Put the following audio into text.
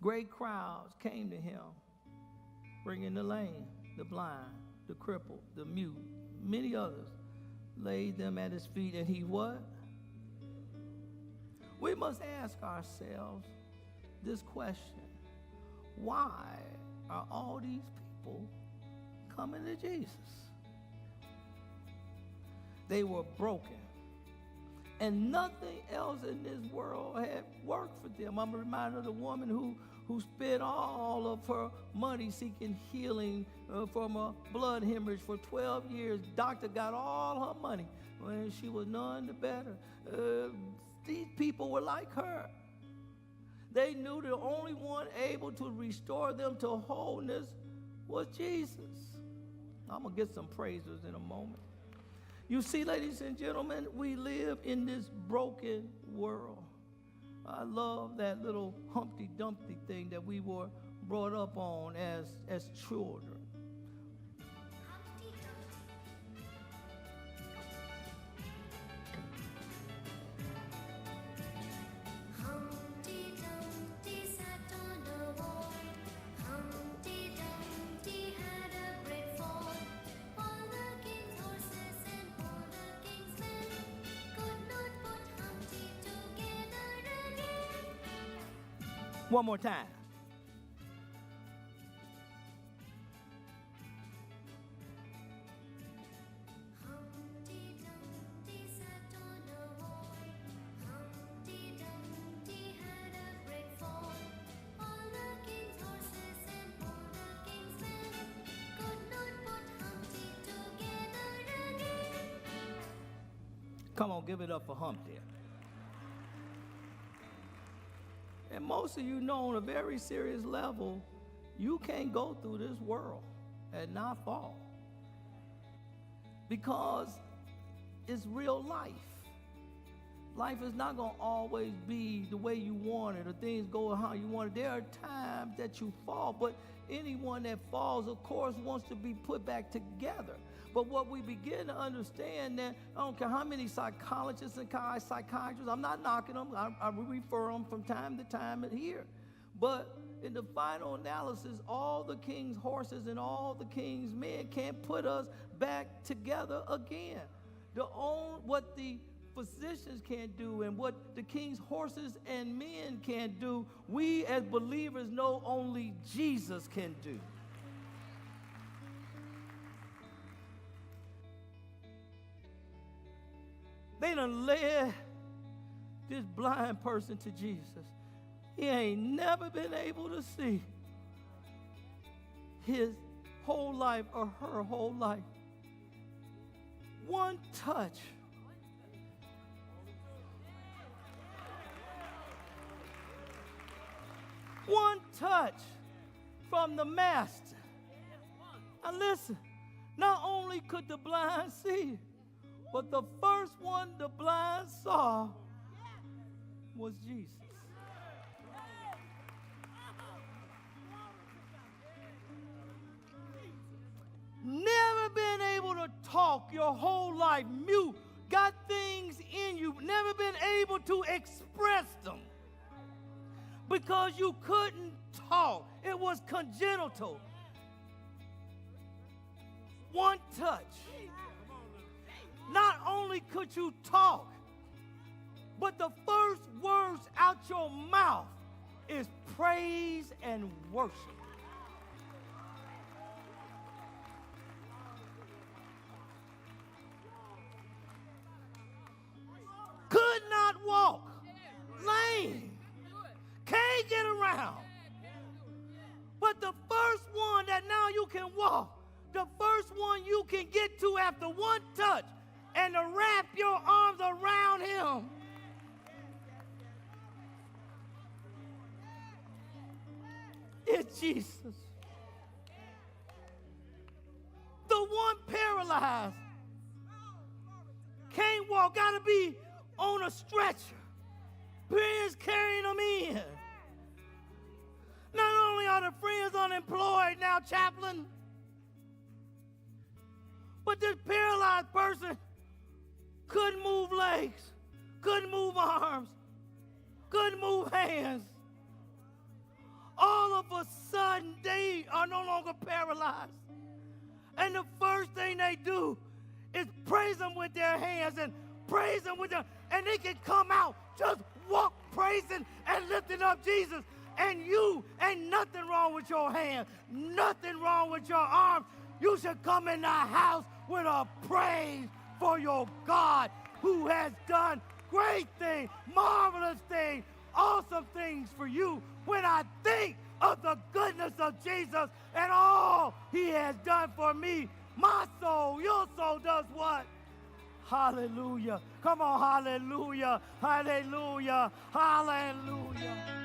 Great crowds came to him, bringing the lame, the blind, the crippled, the mute, many others, laid them at his feet, and he what? We must ask ourselves this question: why are all these people coming to Jesus? They were broken, and nothing else in this world had worked for them. I'm reminded of the woman who spent all of her money seeking healing from a blood hemorrhage for 12 years. Doctor got all her money when she was none the better. These people were like her. They knew the only one able to restore them to wholeness was Jesus. I'm going to get some praises in a moment. You see, ladies and gentlemen, we live in this broken world. I love that little Humpty Dumpty thing that we were brought up on as children. One more time. Humpty Dumpty sat on a wall. Humpty Dumpty had a great fall. All the king's horses and all the king's men could not put Humpty together again. Come on, give it up for Humpty. And most of you know on a very serious level, you can't go through this world and not fall. Because it's real life. Life is not going to always be the way you want it or things go how you want it. There are times that you fall, but anyone that falls, of course, wants to be put back together. But what we begin to understand that, I don't care how many psychologists and psychiatrists, I'm not knocking them, I refer them from time to time here. But in the final analysis, all the king's horses and all the king's men can't put us back together again. What the physicians can't do and what the king's horses and men can't do, we as believers know only Jesus can do. They done led this blind person to Jesus. He ain't never been able to see his whole life or her whole life. One touch. One touch from the master. Now listen, not only could the blind see, but the first one the blind saw was Jesus. Never been able to talk your whole life, mute, got things in you, never been able to express them because you couldn't talk. It was congenital. One touch. Not only could you talk, but the first words out your mouth is praise and worship. Could not walk, lame, can't get around. But the first one that now you can walk, the first one you can get to after one touch, and to wrap your arms around him. It's Jesus. The one paralyzed, can't walk, got to be on a stretcher. Friends carrying them in. Not only are the friends unemployed now, chaplain, but this paralyzed person couldn't move legs, couldn't move arms, couldn't move hands. and they are no longer paralyzed. And the first thing they do is praise him with their hands and praise him with their, and they can come out, just walk praising and lifting up Jesus. And you, ain't nothing wrong with your hands, nothing wrong with your arms. You should come in the house with a praise for your God who has done great things, marvelous things, awesome things for you. When I think of the goodness of Jesus and all he has done for me, my soul, your soul does what? Hallelujah. Come on, hallelujah, hallelujah, hallelujah.